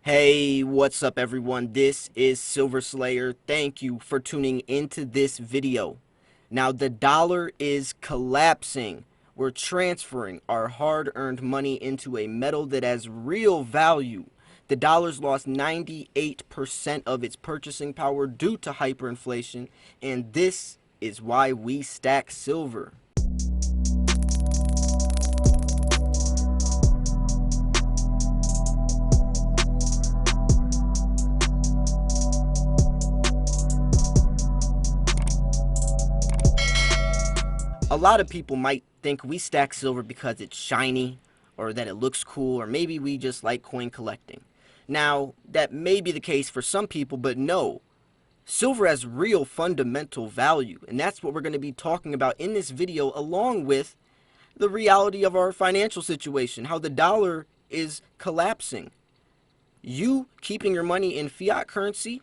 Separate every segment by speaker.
Speaker 1: Hey, what's up everyone? This is Silver Slayer. Thank you for tuning into this video. Now the dollar is collapsing. We're transferring our hard-earned money into a metal that has real value. The dollar's lost 98% of its purchasing power due to hyperinflation, and this is why we stack silver. A lot of people might think we stack silver because it's shiny or that it looks cool, or maybe we just like coin collecting. Now, that may be the case for some people, but no. Silver has real fundamental value, and that's what we're going to be talking about in this video, along with the reality of our financial situation, how the dollar is collapsing. You keeping your money in fiat currency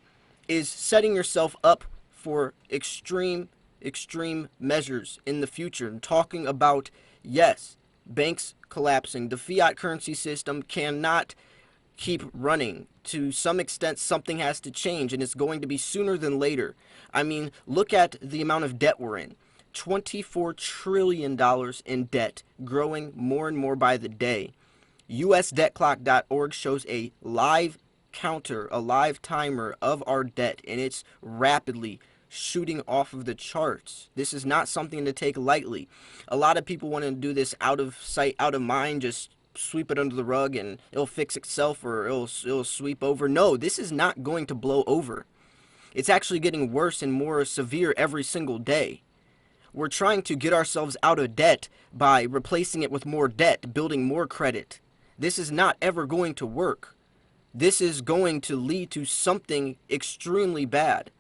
Speaker 1: is setting yourself up for extreme measures in the future. And talking about, yes, banks collapsing, the fiat currency system cannot keep running. To some extent, something has to change, and it's going to be sooner than later. I mean, look at the amount of debt we're in. $24 trillion in debt, growing more and more by the day. USDebtClock.org shows a live counter, a live timer of our debt, and it's rapidly shooting off of the charts. This is not something to take lightly. A lot of people want to do this out of sight, out of mind, just sweep it under the rug and it'll fix itself, or it'll sweep over. No, this is not going to blow over. It's actually getting worse and more severe every single day. We're trying to get ourselves out of debt by replacing it with more debt, building more credit. This is not ever going to work. This is going to lead to something extremely bad.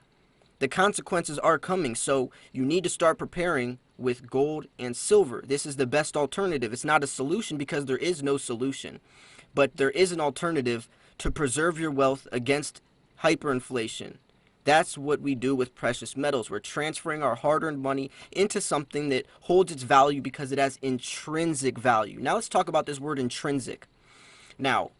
Speaker 1: The consequences are coming, so you need to start preparing with gold and silver. This is the best alternative. It's not a solution because there is no solution, but there is an alternative to preserve your wealth against hyperinflation. That's what we do with precious metals. We're transferring our hard-earned money into something that holds its value because it has intrinsic value. Now let's talk about this word intrinsic. Now,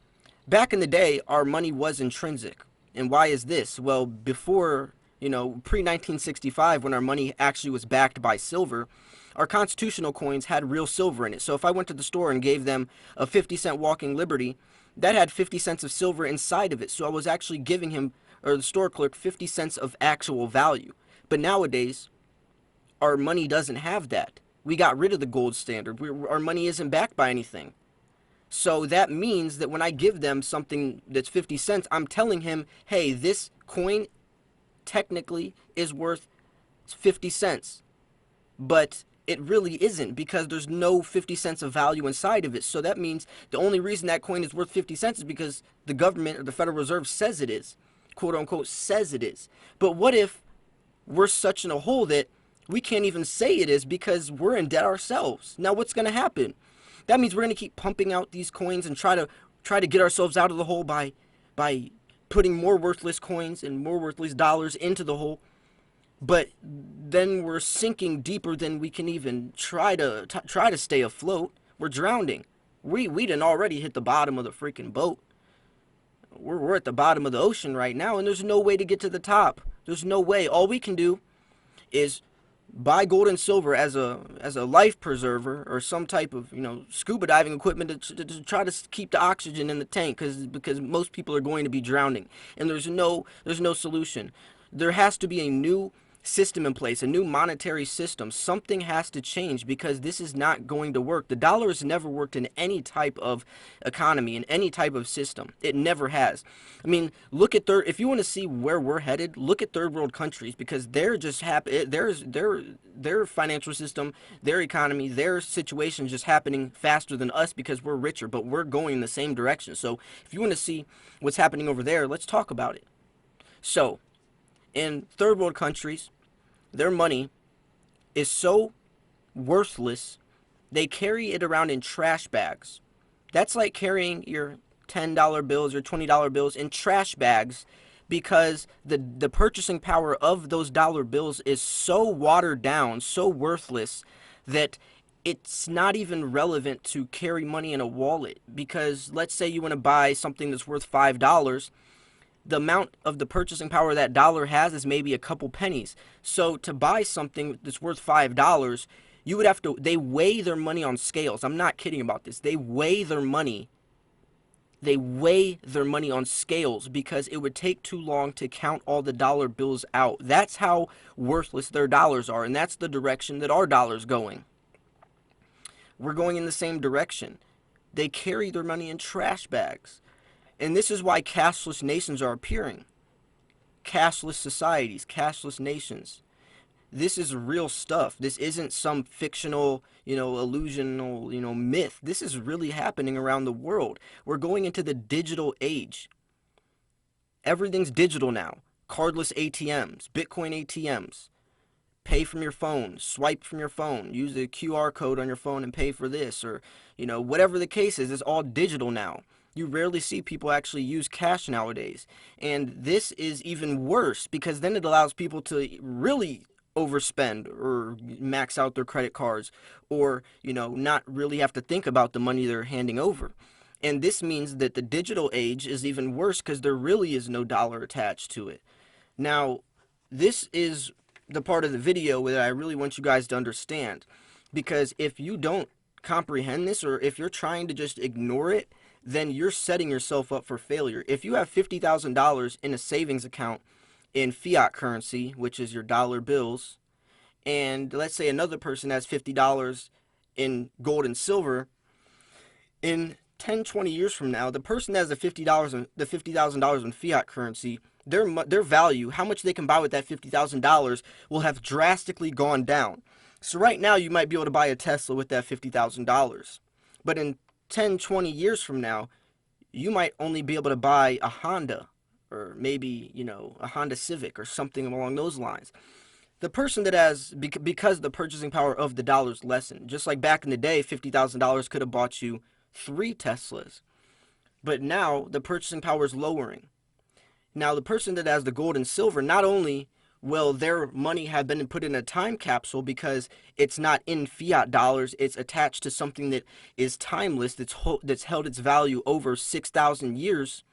Speaker 1: back in the day, our money was intrinsic. And why is this? Well, before, pre-1965, when our money actually was backed by silver, our constitutional coins had real silver in it. So if I went to the store and gave them a 50-cent Walking Liberty, that had 50 cents of silver inside of it. So I was actually giving him, or the store clerk, 50 cents of actual value. But nowadays, our money doesn't have that. We got rid of the gold standard. Our money isn't backed by anything. So that means that when I give them something that's 50 cents, I'm telling him, hey, this coin technically is worth 50 cents. But it really isn't, because there's no 50 cents of value inside of it. So that means the only reason that coin is worth 50 cents is because the government or the Federal Reserve says it is. Quote unquote says it is. But what if we're such in a hole that we can't even say it is because we're in debt ourselves? Now what's going to happen? That means we're going to keep pumping out these coins and try to get ourselves out of the hole by putting more worthless coins and more worthless dollars into the hole. But then we're sinking deeper than we can even try to stay afloat. We're drowning. We done already hit the bottom of the freaking boat. We're at the bottom of the ocean right now, and there's no way to get to the top. There's no way. All we can do is buy gold and silver as a life preserver, or some type of scuba diving equipment to try to keep the oxygen in the tank, because most people are going to be drowning, and there's no solution. There has to be a new system in place, a new monetary system. Something has to change, because this is not going to work. The dollar has never worked in any type of economy, in any type of system. It never has. I mean, look at if you want to see where we're headed, look at third world countries, because they're just happy. Their financial system, their economy, their situation is just happening faster than us because we're richer, but we're going in the same direction. So if you want to see what's happening over there, let's talk about it. So in third world countries, their money is so worthless, they carry it around in trash bags. That's like carrying your $10 bills or $20 bills in trash bags, because the purchasing power of those dollar bills is so watered down, so worthless, that it's not even relevant to carry money in a wallet, because let's say you want to buy something that's worth $5. The amount of the purchasing power that dollar has is maybe a couple pennies. So to buy something that's worth $5, you would have to, they weigh their money on scales. I'm not kidding about this. They weigh their money on scales because it would take too long to count all the dollar bills out. That's how worthless their dollars are, and that's the direction that our dollar's going. We're going in the same direction. They carry their money in trash bags. And this is why cashless nations are appearing. Cashless societies, cashless nations. This is real stuff. This isn't some fictional, illusional, myth. This is really happening around the world. We're going into the digital age. Everything's digital now. Cardless ATMs, Bitcoin ATMs. Pay from your phone, swipe from your phone, use the QR code on your phone and pay for this, or, whatever the case is, it's all digital now. You rarely see people actually use cash nowadays. And this is even worse because then it allows people to really overspend or max out their credit cards, or, not really have to think about the money they're handing over. And this means that the digital age is even worse because there really is no dollar attached to it. Now, this is the part of the video that I really want you guys to understand, because if you don't comprehend this, or if you're trying to just ignore it, then you're setting yourself up for failure. If you have $50,000 in a savings account in fiat currency, which is your dollar bills, and let's say another person has $50 in gold and silver, in 10, 20 years from now, the person that has the $50,000 in fiat currency, their value, how much they can buy with that $50,000, will have drastically gone down. So right now, you might be able to buy a Tesla with that $50,000. But in 10, 20 years from now, you might only be able to buy a Honda, or maybe, a Honda Civic or something along those lines. The person that has, because the purchasing power of the dollar is lessened, just like back in the day, $50,000 could have bought you 3 Teslas. But now the purchasing power is lowering. Now the person that has the gold and silver, not only will their money have been put in a time capsule because it's not in fiat dollars, it's attached to something that is timeless, that's held its value over 6,000 years.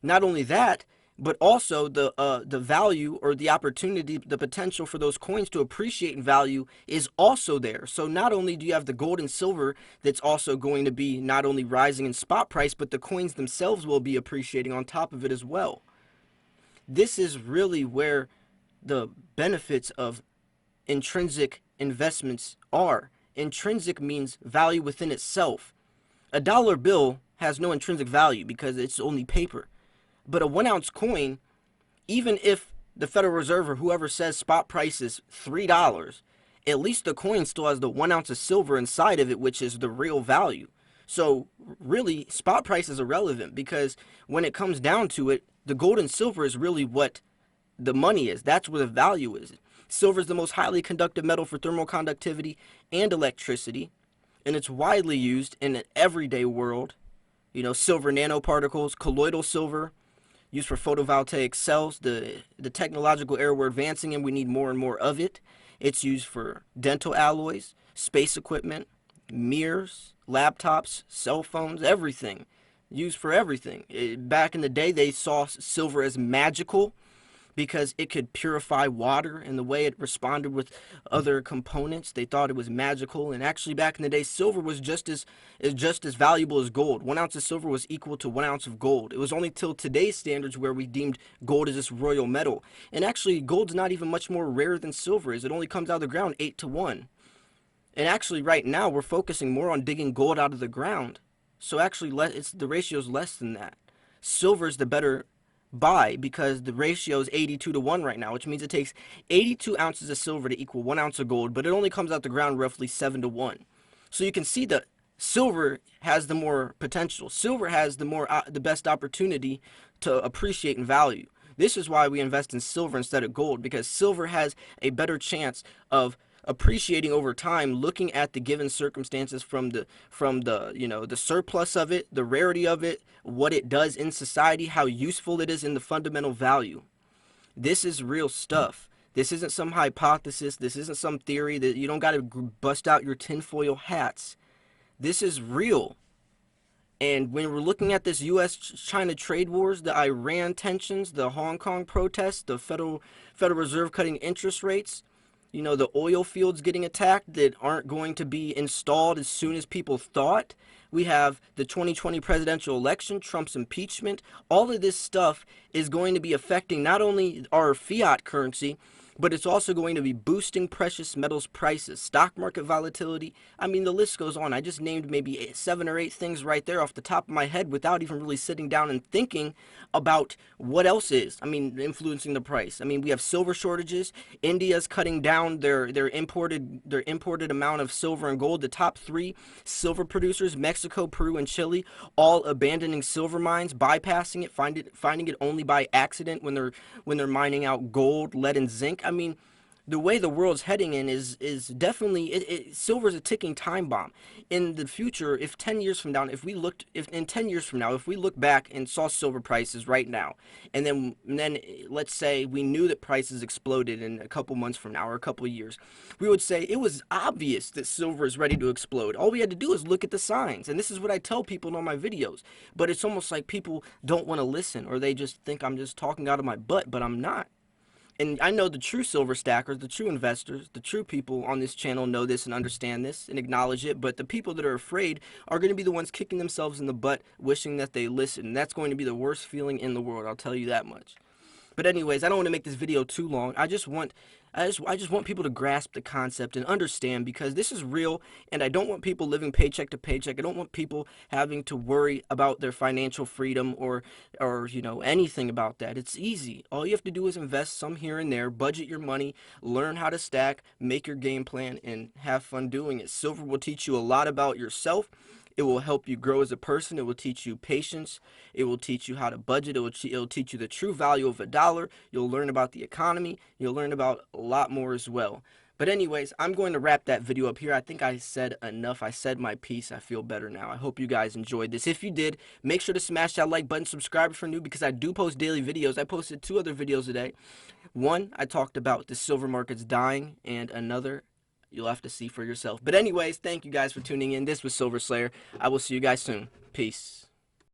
Speaker 1: Not only that, but also the value, or the opportunity, the potential for those coins to appreciate in value is also there. So not only do you have the gold and silver that's also going to be not only rising in spot price, but the coins themselves will be appreciating on top of it as well. This is really where the benefits of intrinsic investments are. Intrinsic means value within itself. A dollar bill has no intrinsic value because it's only paper. But a 1-ounce coin, even if the Federal Reserve or whoever says spot price is $3, at least the coin still has the 1 ounce of silver inside of it, which is the real value. So really, spot price is irrelevant, because when it comes down to it, the gold and silver is really what the money is. That's where the value is. Silver is the most highly conductive metal for thermal conductivity and electricity, and it's widely used in an everyday world. Silver nanoparticles, colloidal silver, used for photovoltaic cells. The technological era we're advancing in, we need more and more of it. It's used for dental alloys, space equipment, mirrors, laptops, cell phones, everything. Used for everything. Back in the day, they saw silver as magical because it could purify water, and the way it responded with other components, they thought it was magical. And actually, back in the day, silver was just as valuable as gold. 1 ounce of silver was equal to 1 ounce of gold. It was only till today's standards where we deemed gold as this royal metal. And actually, gold's not even much more rare than silver is. It only comes out of the ground 8 to 1. And actually, right now, we're focusing more on digging gold out of the ground. So actually, the ratio is less than that. Silver is the better buy because the ratio is 82 to 1 right now, which means it takes 82 ounces of silver to equal 1 ounce of gold, but it only comes out the ground roughly 7 to 1. So you can see that silver has the more potential. Silver has the best opportunity to appreciate in value. This is why we invest in silver instead of gold, because silver has a better chance of appreciating over time, looking at the given circumstances from the the surplus of it, the rarity of it, what it does in society, how useful it is, in the fundamental value. This is real stuff. This isn't some hypothesis. This isn't some theory that you don't got to bust out your tinfoil hats. This is real. And when we're looking at this U.S.-China trade wars, the Iran tensions, the Hong Kong protests, the Federal Reserve cutting interest rates, you know, the oil fields getting attacked that aren't going to be installed as soon as people thought. We have the 2020 presidential election, Trump's impeachment. All of this stuff is going to be affecting not only our fiat currency, but it's also going to be boosting precious metals prices, stock market volatility. I mean, the list goes on. I just named maybe 7 or 8 things right there off the top of my head without even really sitting down and thinking about what else is, I mean, influencing the price. I mean, we have silver shortages. India's cutting down their imported amount of silver and gold. The top 3 silver producers, Mexico, Peru, and Chile, all abandoning silver mines, bypassing it, finding it only by accident when they're mining out gold, lead, and zinc. I mean, the way the world's heading in is definitely silver's a ticking time bomb. In the future, if 10 years from now, if in 10 years from now, if we look back and saw silver prices right now, and then let's say we knew that prices exploded in a couple months from now or a couple of years, we would say it was obvious that silver is ready to explode. All we had to do is look at the signs, and this is what I tell people in all my videos. But it's almost like people don't want to listen, or they just think I'm just talking out of my butt, but I'm not. And I know the true silver stackers, the true investors, the true people on this channel know this and understand this and acknowledge it. But the people that are afraid are going to be the ones kicking themselves in the butt, wishing that they listened. That's going to be the worst feeling in the world, I'll tell you that much. But anyways, I don't want to make this video too long. I just want people to grasp the concept and understand, because this is real, and I don't want people living paycheck to paycheck. I don't want people having to worry about their financial freedom or you know, anything about that. It's easy. All you have to do is invest some here and there, budget your money, learn how to stack, make your game plan, and have fun doing it. Silver will teach you a lot about yourself. It will help you grow as a person. It will teach you patience. It will teach you how to budget. It will teach you the true value of a dollar. You'll learn about the economy. You'll learn about a lot more as well. But anyways, I'm going to wrap that video up here. I think I said enough. I said my piece. I feel better now. I hope you guys enjoyed this. If you did, make sure to smash that like button, subscribe if you're new, because I do post daily videos. I posted 2 other videos today. One, I talked about the silver markets dying, and another, you'll have to see for yourself. But anyways, thank you guys for tuning in. This was Silver Slayer. I will see you guys soon. Peace.